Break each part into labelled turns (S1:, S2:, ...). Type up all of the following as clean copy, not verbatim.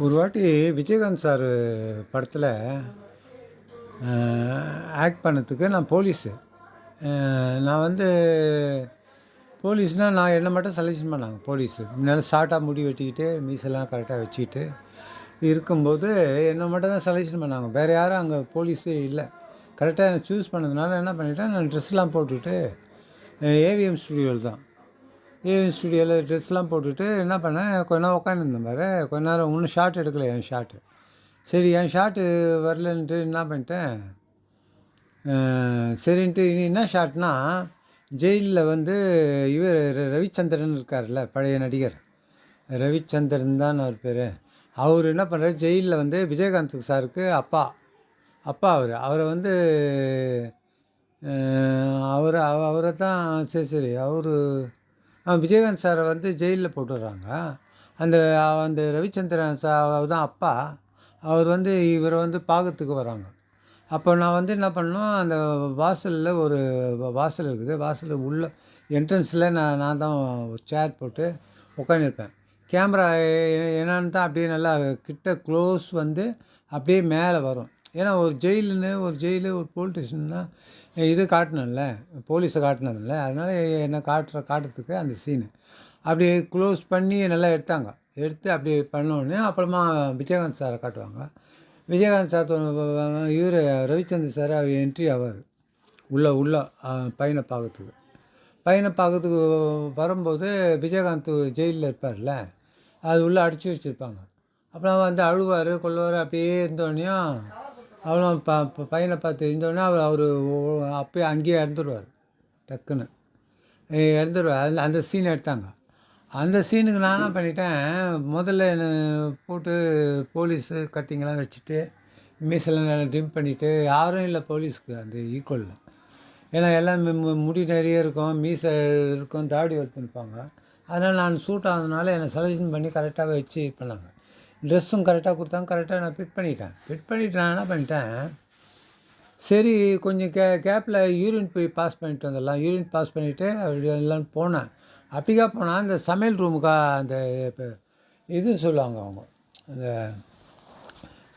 S1: ஒரு வாட்டி விஜயகாந்த் சார் படத்தில் ஆக்ட் பண்ணதுக்கு நான் போலீஸு. நான் வந்து போலீஸ்னால் நான் என்னை மட்டும் செலெக்ஷன் பண்ணாங்க போலீஸு. முன்னால் ஷார்ட்டாக முடி வெட்டிக்கிட்டு மீசெல்லாம் கரெக்டாக வச்சுக்கிட்டு இருக்கும்போது என்னை மட்டும் தான் செலெக்ஷன் பண்ணாங்க. வேறு யாரும் அங்கே போலீஸே இல்லை. கரெக்டாக என்னை சூஸ் பண்ணதுனால என்ன பண்ணிவிட்டேன், நான் ட்ரெஸ்லாம் போட்டுட்டு ஏவிஎம் ஸ்டுடியோவில் தான். ஏவிஎம் ஸ்டுடியோவில் ட்ரெஸ்லாம் போட்டுட்டு என்ன பண்ணேன், கொஞ்ச நேரம் உட்காந்துருந்தேன் பாரு. கொஞ்ச நேரம் இன்னும் ஷாட் எடுக்கலை என் ஷாட்டு. சரி என் ஷாட்டு வரலன்ட்டு என்ன பண்ணிட்டேன், சரின்ட்டு இனி என்ன ஷாட்னா, ஜெயிலில் வந்து இவர் ரவிச்சந்திரன் இருக்கார்ல, பழைய நடிகர் ரவிச்சந்திரன் தான் அவர் பேர். அவர் என்ன பண்ணுறாரு, ஜெயிலில் வந்து விஜயகாந்த் சாருக்கு அப்பா அவரை வந்து அவரை தான் சரி அவர் விஜயகாந்த் சாரை வந்து ஜெயிலில் போட்டுடுறாங்க. அந்த அந்த ரவிச்சந்திரன் தான் அப்பா. அவர் வந்து இவரை வந்து பார்க்கறதுக்கு வராங்க. அப்போ நான் வந்து என்ன பண்ணணும், அந்த வாசலில் ஒரு வாசல் இருக்குது. வாசலில் உள்ள என்ட்ரன்ஸில் நான் தான் ஒரு சேர் போட்டு உட்காந்துருப்பேன். கேமரா என்னான்னு தான் அப்படியே நல்லா கிட்ட க்ளோஸ் வந்து அப்படியே மேலே வரும். ஏன்னா ஒரு ஜெயிலு ஒரு போலீஸ் ஸ்டேஷன்னா இது காட்டணும்ல, போலீஸை காட்டணும்ல. அதனால் என்னை காட்டுறதுக்கு அந்த சீனு அப்படியே க்ளோஸ் பண்ணி நல்லா எடுத்து அப்படியே பண்ணோடனே அப்புறமா விஜயகாந்த் சாரை காட்டுவாங்க. விஜயகாந்த் சார் இவர் ரவிச்சந்திரன் சார் அவர் என்ட்ரி ஆவார் உள்ள பையனை பார்க்கறதுக்கு வரும்போது விஜயகாந்த் ஜெயிலில் இருப்பார்ல, அது உள்ளே அடித்து வச்சுருப்பாங்க. அப்புறம் வந்து அழுவார் கொள்வார். அப்படியே இருந்தோடனையும் அவ்வளோ பையனை பார்த்து இருந்தோடனே அவர் அப்பயே அங்கேயே இறந்துடுவார். டக்குன்னு இறந்துடுவார். அந்த சீன் எடுத்தாங்க. அந்த சீனுக்கு நான் என்ன பண்ணிட்டேன், முதல்ல என்னை போட்டு போலீஸு கட்டிங்கெல்லாம் வச்சுட்டு மீசெல்லாம் நல்லா ட்ரிம் பண்ணிவிட்டு, யாரும் இல்லை போலீஸ்க்கு அந்த ஈக்குவலில். ஏன்னா எல்லாம் முடி நிறைய இருக்கும், மீசை இருக்கும், தாடி வச்சுருப்பாங்க. அதனால் நான் சூட் ஆனதுனால என்னை செலெக்ஷன் பண்ணி கரெக்டாக வச்சு பண்ணாங்க. ட்ரெஸ்ஸும் கரெக்டாக கொடுத்தாங்க. கரெக்டாக நான் ஃபிட் பண்ணிவிட்டு நான் என்ன பண்ணிட்டேன், சரி கொஞ்சம் கேப்பில் யூரின் போய் பாஸ் பண்ணிட்டு வந்துடலாம். யூரின் பாஸ் பண்ணிவிட்டு அப்படி எல்லாம் போனேன். அப்படிக்கா போனால் அந்த சமையல் ரூமுக்கா அந்த இப்போ இதுன்னு சொல்லுவாங்க அவங்க, அந்த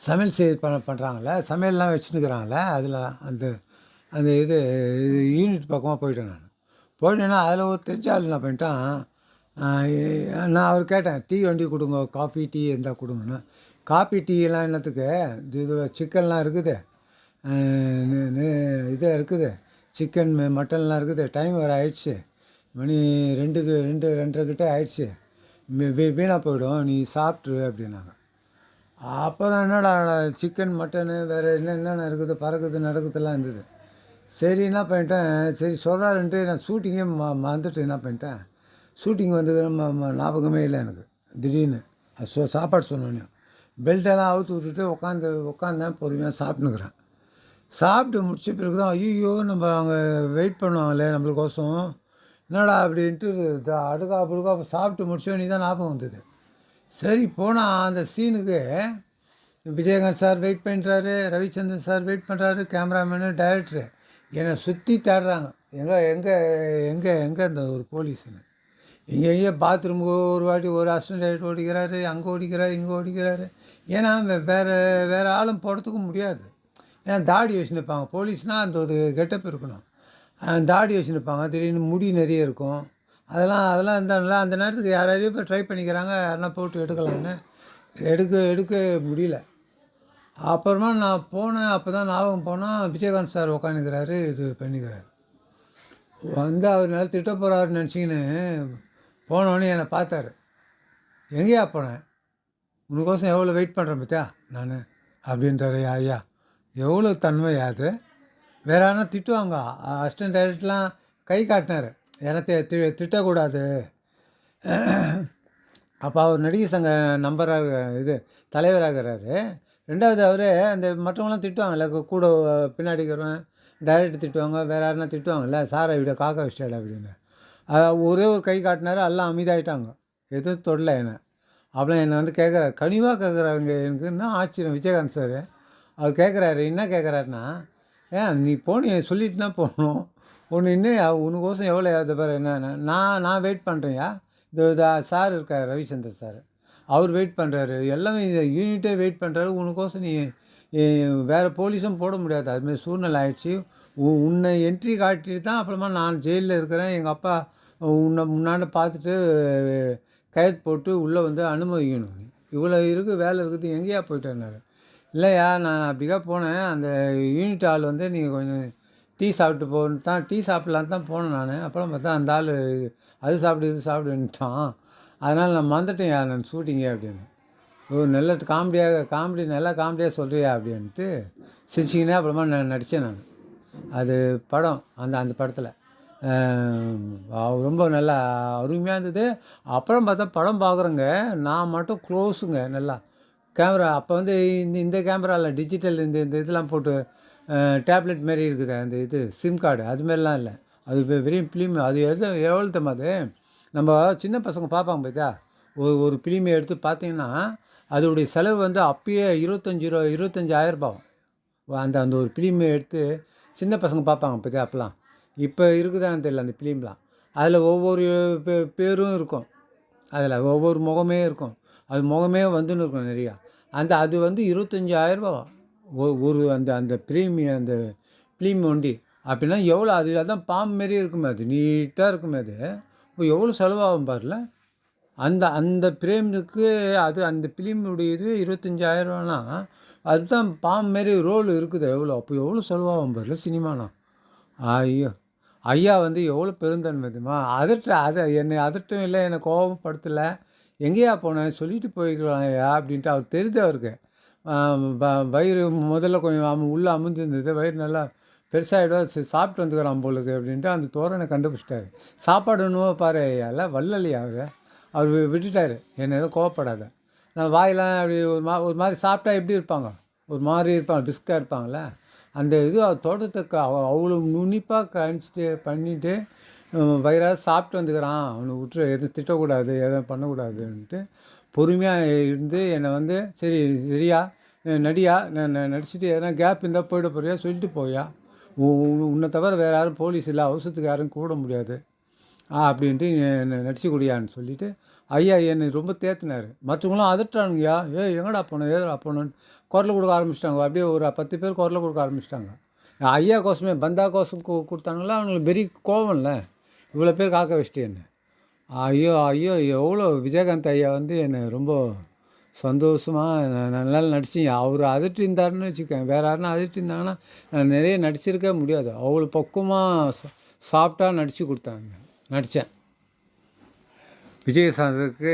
S1: சமையல் பண்ணுறாங்களே, சமையல்லாம் வச்சுன்னுக்குறாங்களே, அதில் அந்த அந்த யூனிட் பக்கமாக போயிட்டேன். போயிட்டேன்னா அதில் ஒரு தெரிஞ்சால் என்ன பண்ணிட்டான், நான் அவர் கேட்டேன், டீ வண்டி கொடுங்க, காஃபி டீ இருந்தால் கொடுங்கண்ணா. காஃபி டீ எல்லாம் என்னத்துக்கு, இது சிக்கன்லாம் இருக்குது, இது இருக்குது, சிக்கன் மட்டன்லாம் இருக்குது, டைம் வேறு ஆயிடுச்சு, மணி 2:30 கிட்டே ஆயிடுச்சு, வீணாக போயிடும், நீ சாப்பிட்ரு அப்படின்னாங்க. அப்புறம் என்னடா சிக்கன் மட்டனு வேறு என்னென்ன இருக்குது, பறக்குது நடக்குதுலாம் இருந்தது. சரி என்ன பண்ணிட்டேன், சரி சொல்கிறாருன்ட்டு நான் ஷூட்டிங்கே மறந்துட்டு என்ன பண்ணிட்டேன், ஷூட்டிங் வந்து ஞாபகமே இல்லை எனக்கு. திடீர்னு சாப்பாடு சொன்னோன்னே பெல்ட்டெல்லாம் அவுத்து விட்டுட்டு உட்காந்தேன். பொறுமையாக சாப்பிட்டுக்கிறேன். சாப்பிட்டு முடிச்ச பிறகு தான் ஐயோ நம்ம அங்கே வெயிட் பண்ணுவாங்களே நம்மளுக்கோசம், என்னடா அப்படின்ட்டு அடுக்கா சாப்பிட்டு முடிச்சோன்னே தான் ஞாபகம் வந்தது. சரி போனால் அந்த சீனுக்கு விஜயகாந்த் சார் வெயிட் பண்ணுறாரு, ரவிச்சந்திரன் சார் வெயிட் பண்ணுறாரு, கேமராமேனு டைரக்டரு என்னை சுற்றி தேடுறாங்க. எங்கே அந்த ஒரு போலீஸுன்னு. எங்கேயோ பாத்ரூமுக்கு ஒரு வாட்டி ஒரு அசிஸ்டன்ட் டைரக்டர் ஓடிக்கிறாரு, அங்கே ஓடிக்கிறாரு, இங்கே ஓடிக்கிறாரு. ஏன்னா வேறு ஆளும் போகிறதுக்கும் முடியாது. ஏன்னா தாடி வச்சுன்னு இருப்பாங்க. போலீஸ்னால் அந்த ஒரு கெட்டப் இருக்கணும். தாடி வச்சுன்னு இருப்பாங்க, திடீர்னு முடி நிறைய இருக்கும். அதெல்லாம் இருந்தாலும் அந்த நேரத்துக்கு யாரையும் இப்போ ட்ரை பண்ணிக்கிறாங்க, யாருன்னா போட்டு எடுக்கலான்னு எடுக்க முடியல. அப்புறமா நான் போனேன். அப்போ தான் ஞாபகம் போனால் விஜயகாந்த் சார் உட்காந்துக்கிறாரு, இது பண்ணிக்கிறாரு. வந்து அவர் நல்லா திட்ட போகிறாருன்னு நினச்சிக்கின்னு போனோடனே என்னை பார்த்தாரு. எங்கேயா போனேன், உனக்கோசம் எவ்வளோ வெயிட் பண்ணுறேன் பார்த்தியா நான் அப்படின்றாரு. ஐயா எவ்வளோ தன்மையா அது, வேறு யாருன்னா திட்டுவாங்க. அசிஸ்டன்ட் டைரக்டர்லாம் கை காட்டினார், ஏன்னா திட்டக்கூடாது. அப்போ அவர் நடிகர் சங்க தலைவராகிறாரு. ரெண்டாவது அவர் அந்த மற்றவங்களாம் திட்டுவாங்கல்ல, கூட பின்னாடி இருக்கிறவன் டைரக்டர் திட்டுவாங்க, வேறு யாருன்னா திட்டுவாங்கல்ல, சாரை விட காக்கா வச்சிட்டாடு அப்படின்னு. ஒரே ஒரு கை காட்டினார், எல்லாம் அமைதியாகிட்டாங்க, எதுவும் தொடல என்னை. அப்புறம் என்னை வந்து கேட்குறாரு, கனிவாக கேட்குறாருங்க. எனக்கு என்ன ஆச்சரியம், விஜயகாந்த் சார் அவர் கேட்குறாரு. என்ன கேட்குறாருன்னா, ஏன் நீ சொல்லிட்டுனா போகணும், ஒன்று இன்னும் உனக்கோசம் எவ்வளோ பாரு என்ன நான் வெயிட் பண்ணுறேன்யா. சார் இருக்கார் ரவிச்சந்திரன் சார், அவர் வெயிட் பண்ணுறாரு, எல்லாமே இந்த யூனிட்டே வெயிட் பண்ணுறாரு. உனக்கோசம் நீ வேறு போலீஸும் போட முடியாது. அதுமாரி சூழ்நிலை ஆயிடுச்சு. உன்னை என்ட்ரி காட்டிட்டு தான் அப்புறமா நான் ஜெயிலில் இருக்கிறேன், எங்கள் அப்பா உன்னை முன்னாடி பார்த்துட்டு கையெழுத்து போட்டு உள்ளே வந்து அனுமதிக்கணும். இவ்வளோ இருக்குது, வேலை இருக்குது, எங்கேயா போயிட்டேன்னாரு. இல்லையா, நான் அப்படிக்கா போனேன். அந்த யூனிட் ஆள் வந்து நீங்கள் கொஞ்சம் டீ சாப்பிட்டு போன்னு தான், டீ சாப்பிட்லான்னு தான் போனேன் நான். அப்புறம் பார்த்தா அந்த ஆள் அது சாப்பிடு இது சாப்பிடுன்ட்டான். அதனால் நான் மறந்துட்டேன்யா நான் ஷூட்டிங்கே அப்படின்னு. ஓ, நல்ல காமெடி நல்லா காமெடியாக சொல்கிறியா அப்படின்ட்டு சிரிச்சிக்கினே அப்புறமா நான் நடித்தேன் நான். அது படம், அந்த அந்த படத்தில் ரொம்ப நல்லா அருமையாக இருந்தது. அப்புறம் பார்த்தா படம் பார்க்குறேங்க, நான் மட்டும் க்ளோஸுங்க நல்லா. கேமரா அப்போ வந்து இந்த கேமராவில் டிஜிட்டல் இந்த இந்த இதெல்லாம் போட்டு டேப்லெட் மாரி இருக்குது அந்த இது சிம் கார்டு, அது மாதிரிலாம் இல்லை. அது வெறும் ஃபிலிம். அது எவ்வளோ தெரியுமா அது? நம்ம சின்ன பசங்க பார்ப்பாங்க பார்த்தியா, ஒரு ஃபிலிமை எடுத்து பார்த்தீங்கன்னா அதோடைய செலவு வந்து அப்பயே 25,000 அந்த அந்த ஒரு ஃபிலிமை எடுத்து சின்ன பசங்க பார்ப்பாங்க பார்த்தியா அப்போலாம். இப்போ இருக்குதான்னு தெரியல அந்த ஃபிலிம்லாம். அதில் ஒவ்வொரு பேரும் இருக்கும், அதில் ஒவ்வொரு முகமே இருக்கும், அது முகமே வந்துன்னு இருக்கும் நிறையா. அது வந்து 25,000 ஒரு அந்த அந்த ப்ரீமியம் அந்த ஃபிலிம் ஒண்டி. அப்படின்னா எவ்வளோ அது? அதான் பாம்பு மாரி இருக்குமே, அது நீட்டாக இருக்குமே அது. இப்போ எவ்வளோ செலவாகும் பாருல. அந்த அந்த பிரேமுக்கு அது அந்த ஃபிலிமுடைய இது 25,000னா அதுதான் பாம்பு மாரி ரோல் இருக்குது எவ்வளோ. அப்போ எவ்வளோ செலவாகும் பாருல சினிமானா. ஐயோ, ஐயா வந்து எவ்வளோ பெருந்தன்மை தெரியுமா? அதை என்னை அதட்டும் இல்லை, என்னை கோபப்படுத்தலை. எங்கேயா போனேன் சொல்லிட்டு போய்க்கலாம் ஐயா அப்படின்ட்டு அவர் தெரியுது அவருக்கு. வயிறு முதல்ல கொஞ்சம் உள்ளே அமுந்திருந்தது, வயிறு நல்லா பெருசாகிடும், சாப்பிட்டு வந்துக்கிறான் போலுக்கு அப்படின்ட்டு அந்த தோரனை கண்டுபிடிச்சிட்டாரு. சாப்பாடு ஒன்றுவோ பாரு ஐயால வல்லலையா அவர் விட்டுட்டார். என்னை எதுவும் கோவப்படாத. நான் வாயெல்லாம் அப்படி ஒரு மாதிரி சாப்பிட்டா எப்படி இருப்பாங்க, ஒரு மாதிரி இருப்பாங்க, பிஸ்காக இருப்பாங்களே. அந்த இது தோட்டத்துக்கு அவ்வளோ நுண்ணிப்பாக கணிச்சிட்டு பண்ணிவிட்டு வயிறாக சாப்பிட்டு வந்துக்கிறான், அவனை விட்டு எதுவும் திட்டக்கூடாது, எதுவும் பண்ணக்கூடாதுன்ட்டு பொறுமையாக இருந்து என்னை வந்து சரி சரியா நடியா, நான் நடிச்சுட்டு எதனா கேப் இருந்தால் போயிட போறியா சொல்லிட்டு போயா, உன்னை தவிர வேறு யாரும் போலீஸ் இல்லை, அவசரத்துக்கு யாரும் கூட முடியாது அப்படின்ட்டு நடிச்சு கூடியான்னு சொல்லிவிட்டு ஐயா என்னை ரொம்ப தேத்தினார். மற்றவங்களாம் அதட்டானுங்கய்யா, எங்கடா போனோம் ஏதா போனோன்னு குரல் கொடுக்க ஆரம்பிச்சிட்டாங்க. அப்படியே ஒரு 10 பேர் குரலை கொடுக்க ஆரம்பிச்சிட்டாங்க. ஐயா கோசமே பந்தா கோசம் கொடுத்தாங்களா, அவங்களுக்கு பெரிய கோவம்ல, இவ்வளோ பேர் காக்க வச்சுட்டு என்ன. ஐயோ ஐயோ, எவ்வளோ விஜயகாந்த் ஐயா வந்து என்னை ரொம்ப சந்தோஷமாக நல்லா நடிச்சிங்க. அவர் அதட்டி இருந்தாருன்னு வச்சுக்கேன், வேறு யாருன்னா அதட்டி இருந்தாங்கன்னா நான் நிறைய நடிச்சிருக்கவே முடியாது. அவ்வளோ பக்குவமாக சாஃப்டாக நடித்து கொடுத்தாங்க, நடித்தேன். விஜயகாந்துக்கு